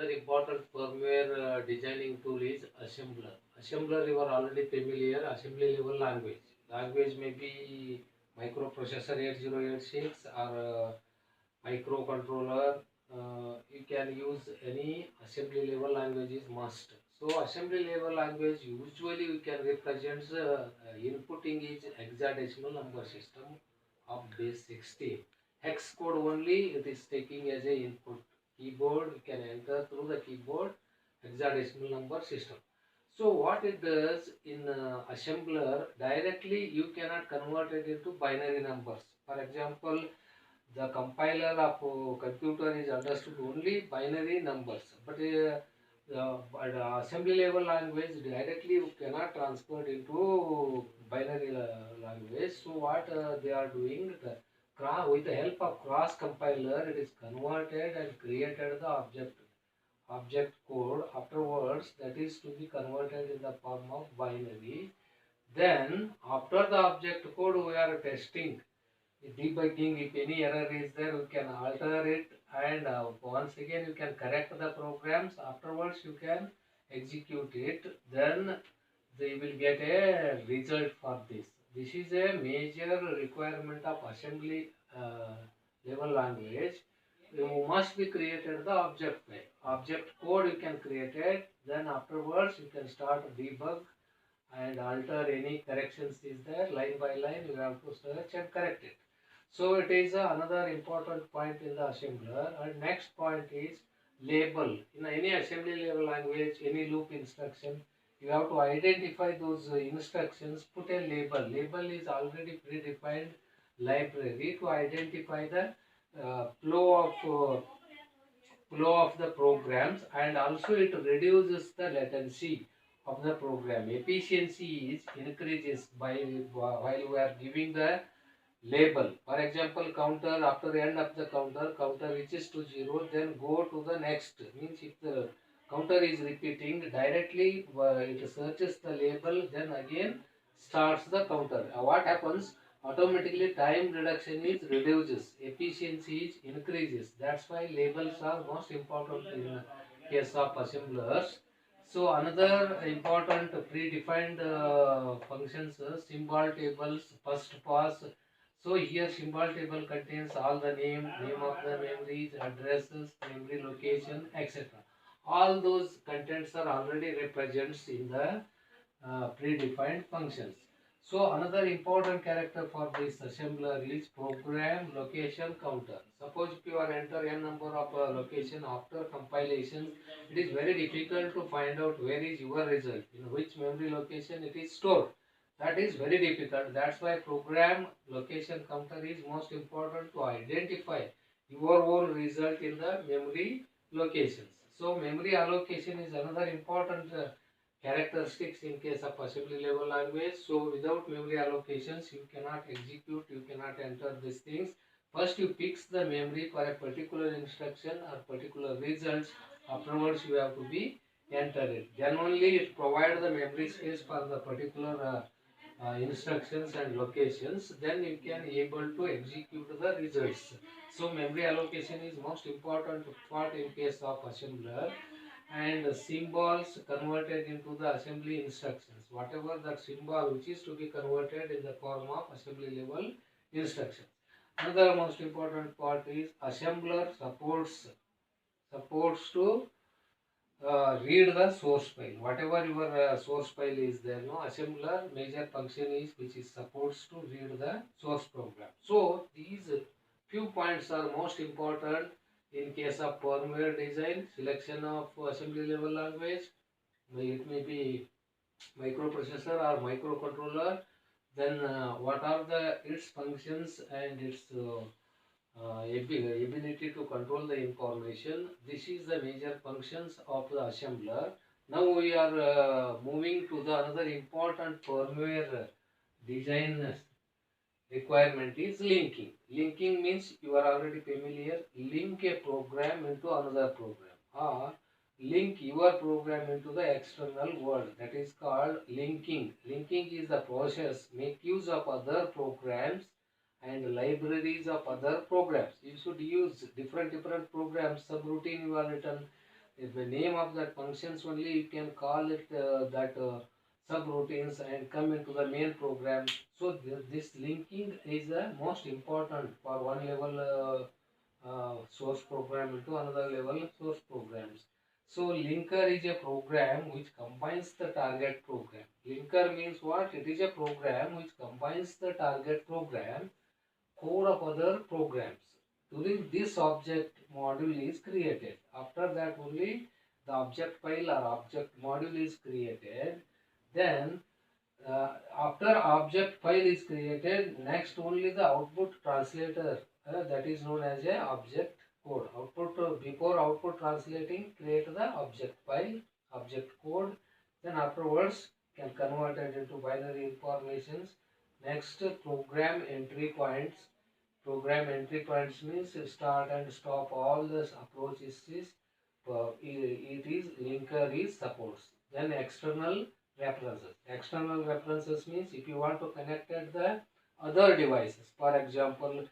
Another important firmware designing tool is assembler. Assembler you are already familiar. Assembly level language. Language may be microprocessor 8086 or microcontroller. You can use any assembly level language is must. So assembly level language usually we can represent inputting is hexadecimal number system of base 16. Hex code only it is taking as a input. Keyboard you can enter through the keyboard hexadecimal number system. So what it does in assembler directly you cannot convert it into binary numbers. For example, the compiler of computer is understood only binary numbers, but the assembly level language directly you cannot transfer into binary language. So what they are doing, with the help of cross compiler, it is converted and created the object code afterwards, that is to be converted in the form of binary. Then after the object code we are testing debugging. If any error is there you can alter it, and once again you can correct the programs. Afterwards you can execute it, then they will get a result for this. This is a major requirement of assembly level language. You must be created the object file. Object code you can create it, then afterwards you can start debug and alter any corrections is there. Line by line you have to search and correct it. So it is another important point in the assembler. And next point is label. In any assembly level language, any loop instruction, you have to identify those instructions, put a label. Label is already predefined library to identify the flow of the programs, and also it reduces the latency of the program. Efficiency is increases by while we are giving the label. For example, counter, after the end of the counter reaches to 0, then go to the next. Means if the counter is repeating, directly it searches the label, then again starts the counter. What happens? Automatically time reduction is reduces, efficiency is increases. That's why labels are most important in case of assemblers. So another important predefined functions, symbol tables, first pass. So here symbol table contains all the name of the memories, addresses, memory location, etc. All those contents are already represented in the predefined functions. So another important character for this assembler is program location counter. Suppose if you are enter n number of location after compilation, it is very difficult to find out where is your result, in which memory location it is stored. That is very difficult. That's why program location counter is most important to identify your own result in the memory locations. So memory allocation is another important characteristics in case of assembly level language. So without memory allocations you cannot execute, you cannot enter these things. First you fix the memory for a particular instruction or particular results. Afterwards you have to be enter it. Then only it provide the memory space for the particular instructions and locations. Then you can able to execute the results. So memory allocation is most important part in case of assembler. And symbols converted into the assembly instructions. Whatever that symbol which is to be converted in the form of assembly level instructions. Another most important part is assembler supports to read the source file. Whatever your source file is there, no, assembler major function is which is supposed to read the source program. So these few points are most important in case of firmware design. Selection of assembly level language, it may be microprocessor or microcontroller. Then what are its functions and its ability to control the information. This is the major functions of the assembler. Now we are moving to the another important firmware design requirement is linking. Linking means you are already familiar. Link a program into another program, or link your program into the external world. That is called linking. Linking is the process make use of other programs and libraries of other programs. You should use different programs. Subroutine you are written If the name of that functions only, you can call it that subroutines and come into the main program. So this linking is the most important for one level source program into another level source programs. So linker is a program which combines the target program. Linker means what? It is a program which combines the target program code of other programs. During this object module is created. After that only the object file or object module is created. Then after object file is created, next only the output translator that is known as a object code. Output before output translating, create the object file, object code. Then afterwards can convert it into binary informations. Next program entry points. Program entry points means start and stop all this approaches is it is linker is supports. Then external references. External references means if you want to connect at the other devices, for example,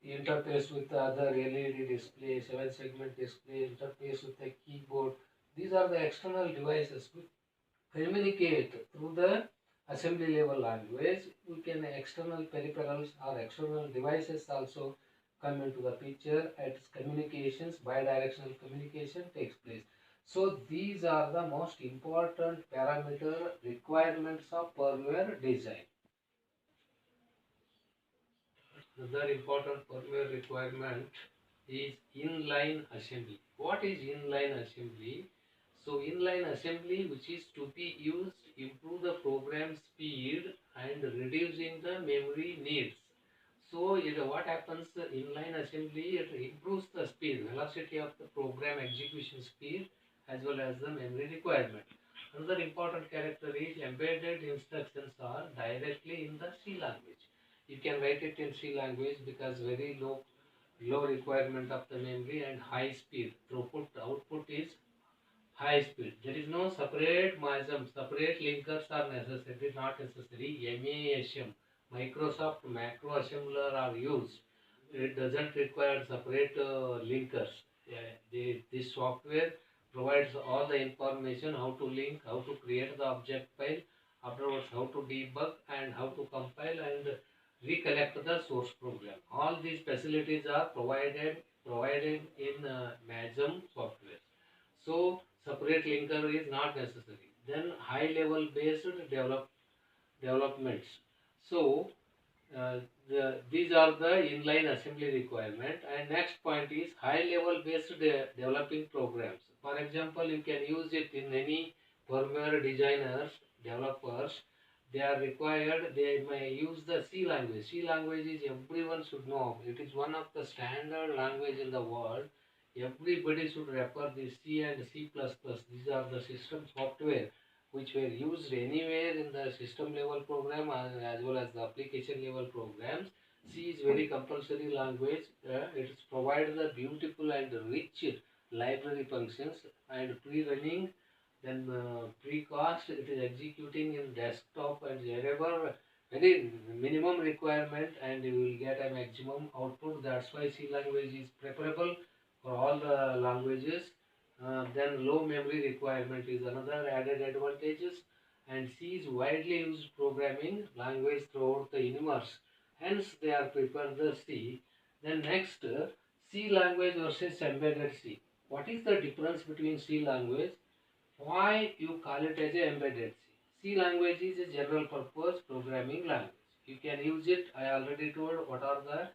interface with the other LED display, 7-segment display, interface with the keyboard. These are the external devices which communicate through the assembly level language. We can external peripherals or external devices also come into the picture. Its communications, bidirectional communication takes place. So these are the most important parameter requirements of firmware design. Another important firmware requirement is inline assembly. What is inline assembly? So inline assembly, which is to be used improve the program speed and reducing the memory needs. So what happens inline assembly, it improves the speed, velocity of the program execution speed as well as the memory requirement. Another important character is embedded instructions are directly in the C language. You can write it in C language because very low requirement of the memory and high speed. Throughput output is high speed. There is no separate MASM, separate linkers are necessary, not necessary. MASM, Microsoft Macro Assembler are used. It doesn't require separate linkers. This software provides all the information how to link, how to create the object file, afterwards how to debug and how to compile and recollect the source program. All these facilities are provided in MASM software. So separate linker is not necessary. Then high level based developments. So these are the inline assembly requirement. And next point is high level based developing programs. For example, you can use it in any firmware designers, developers. They are required, they may use the C language. C language is everyone should know. It is one of the standard language in the world. Everybody should refer the C and C++. These are the system software which were used anywhere in the system level program as well as the application level programs. C is very compulsory language. It provides the beautiful and rich library functions and pre-running. Then pre-cast, it is executing in desktop and wherever very minimum requirement and you will get a maximum output. That's why C language is preferable for all the languages. Then low memory requirement is another added advantages, and C is widely used programming language throughout the universe. Hence they are preferred the C. Then next C language versus embedded C. What is the difference between C language? Why you call it as a embedded C? C language is a general purpose programming language. You can use it. I already told what are the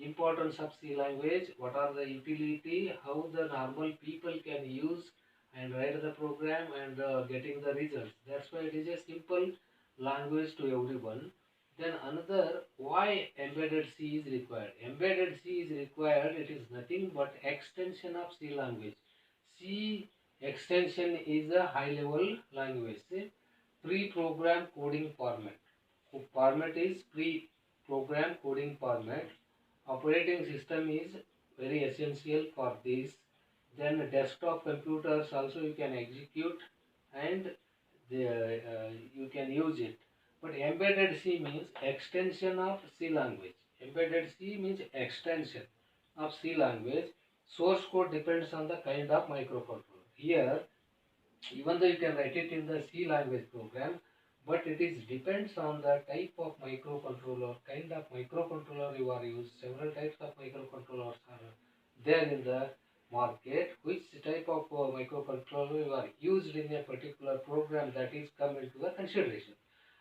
importance of C language, what are the utility, how the normal people can use and write the program and getting the results. That's why it is a simple language to everyone. Then another, why embedded C is required. Embedded C is required, it is nothing but extension of C language. C extension is a high level language. Pre-program coding format. Format is pre-program coding format. Operating system is very essential for this. Then desktop computers also you can execute and you can use it. But embedded C means extension of C language. Embedded C means extension of C language. Source code depends on the kind of microcontroller. here, even though you can write it in the C language program, but it is depends on the type of microcontroller, kind of microcontroller you are used. Several types of microcontrollers are there in the market. Which type of microcontroller you are used in a particular program, that is come into the consideration.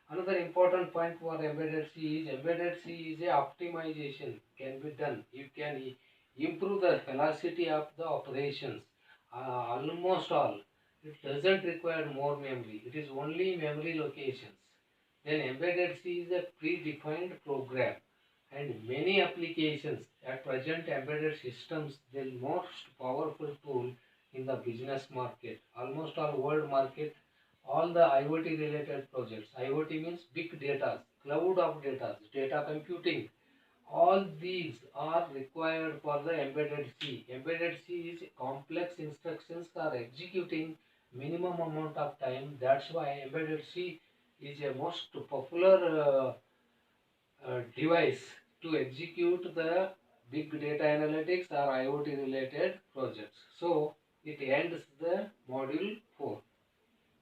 Another important point for embedded C is a optimization can be done. You can improve the velocity of the operations. Almost all. It doesn't require more memory. It is only memory locations. Then embedded C is a predefined program, and many applications at present embedded systems the most powerful tool in the business market. Almost all world market, all the IoT related projects. IoT means big data, cloud of data, data computing. All these are required for the embedded C. Embedded C is complex instructions are executing minimum amount of time. That's why embedded C is a most popular device to execute the big data analytics or IoT related projects.